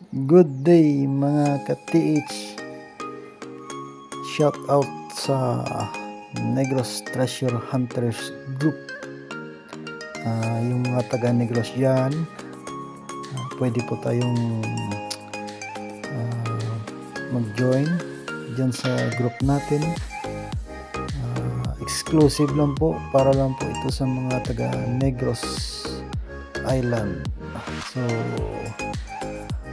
Good day mga ka-TH. Shout out sa Negros Treasure Hunters Group. Yung mga taga Negros dyan, pwede po tayong mag-join dyan sa group natin. Exclusive lang po, para lang po ito sa mga taga Negros Island. So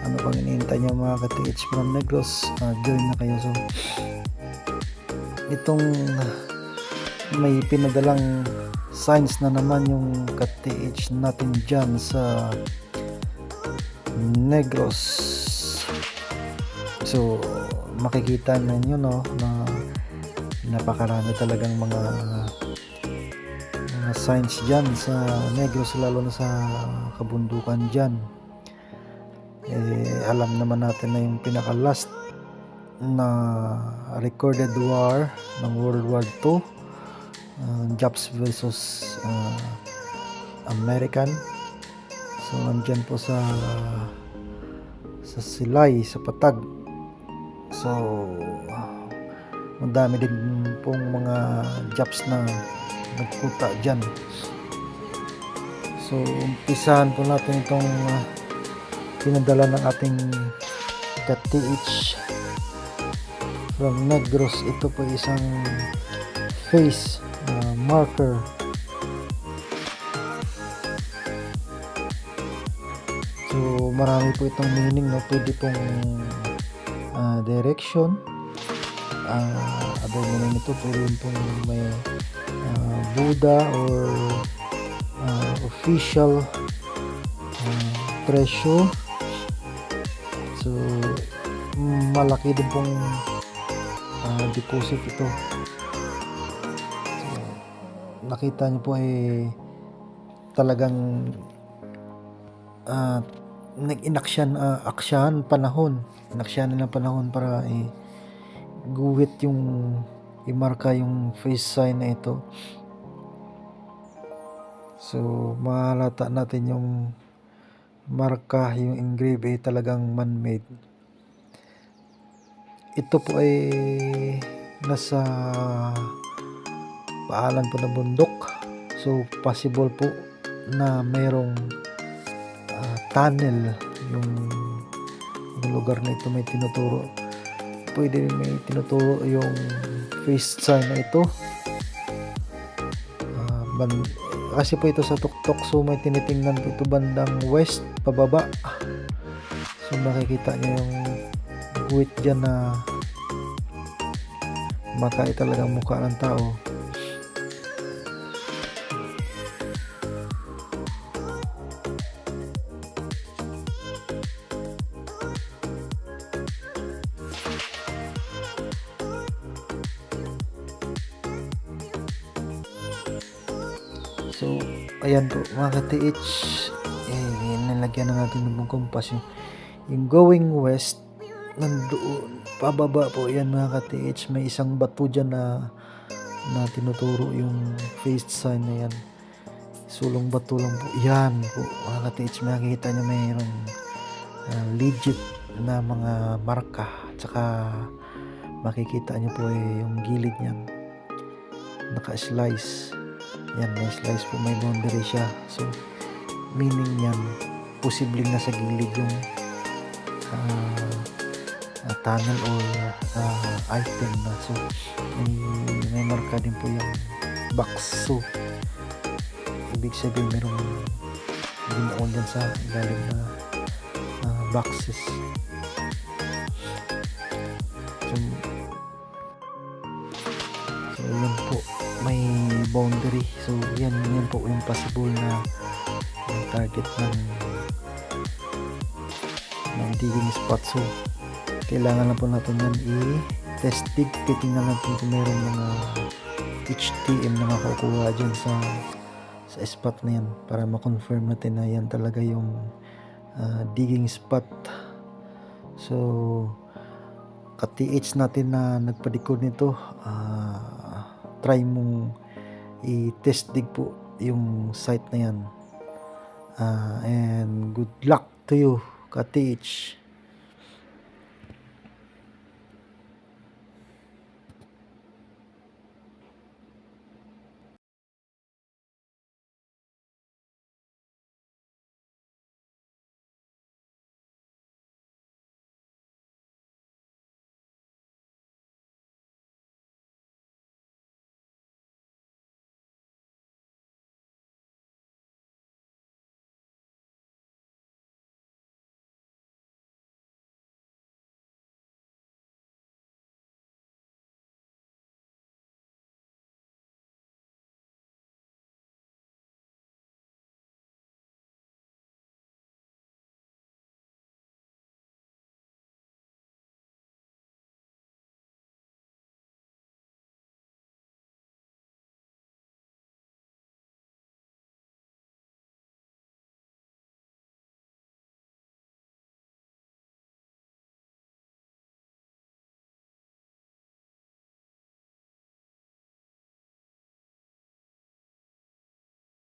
ano bang iniintay nyo mga ka-TH from Negros? Join na kayo. So itong may pinadalang signs na naman yung ka-TH natin dyan sa Negros. So makikita ninyo no na napakarami talagang mga signs dyan sa Negros, lalo na sa kabundukan dyan. Alam naman natin na yung pinaka last na recorded war ng World War II, Japs versus American. So nandyan po sa Silay, sa Patag. So madami din pong mga Japs na nagputa dyan. So umpisahan po natin itong pinadala ng ating ka-TH from Negros. Ito po isang face marker. So marami po itong meaning, no? Pwede pong direction, other meaning ito pwede pong may Buddha or official treasure. So malaki din pong deposit ito. So nakita niyo po talagang inaksyahan panahon para guhit yung imarka yung face sign na ito. So mahalata natin yung marka, yung engrave talagang man-made. Ito po nasa paalan po ng bundok. So possible po na mayroong tunnel yung lugar na ito may tinuturo. Pwede may tinuturo yung face sign na ito. Kasi po ito sa tuktok, so may tinitingnan po ito bandang west pababa. So makikita nyo yung guhit dyan na makay talagang mukha ng tao. So ayan po mga ka-TH, nilagyan na natin ng kompas yung going west. Nandoon pababa po yan mga ka-TH, may isang bato dyan na tinuturo yung face sign na yan. Sulong bato lang po yan po mga ka-TH. Makikita nyo mayroong legit na mga marka, tsaka makikita nyo po yung gilid nyan naka-slice. Yan, may slice po, may boundary siya. So meaning yan, posibleng nasa gilid yung tunnel or item na. So may marka din po yung box. So ibig sabihin merong binoon dyan sa ilalim na boxes. So yun po, may boundary. So yan po yung possible na target ng digging spot. So kailangan na po natin yan i-test dig. Titingnan natin kung mayroong mga HTM na makukuha dyan sa spot na yan, para ma-confirm natin na yan talaga yung digging spot. So ka-TH natin na nagpadikod nito, try mong i-test dig po yung site na yan, and good luck to you ka-TH.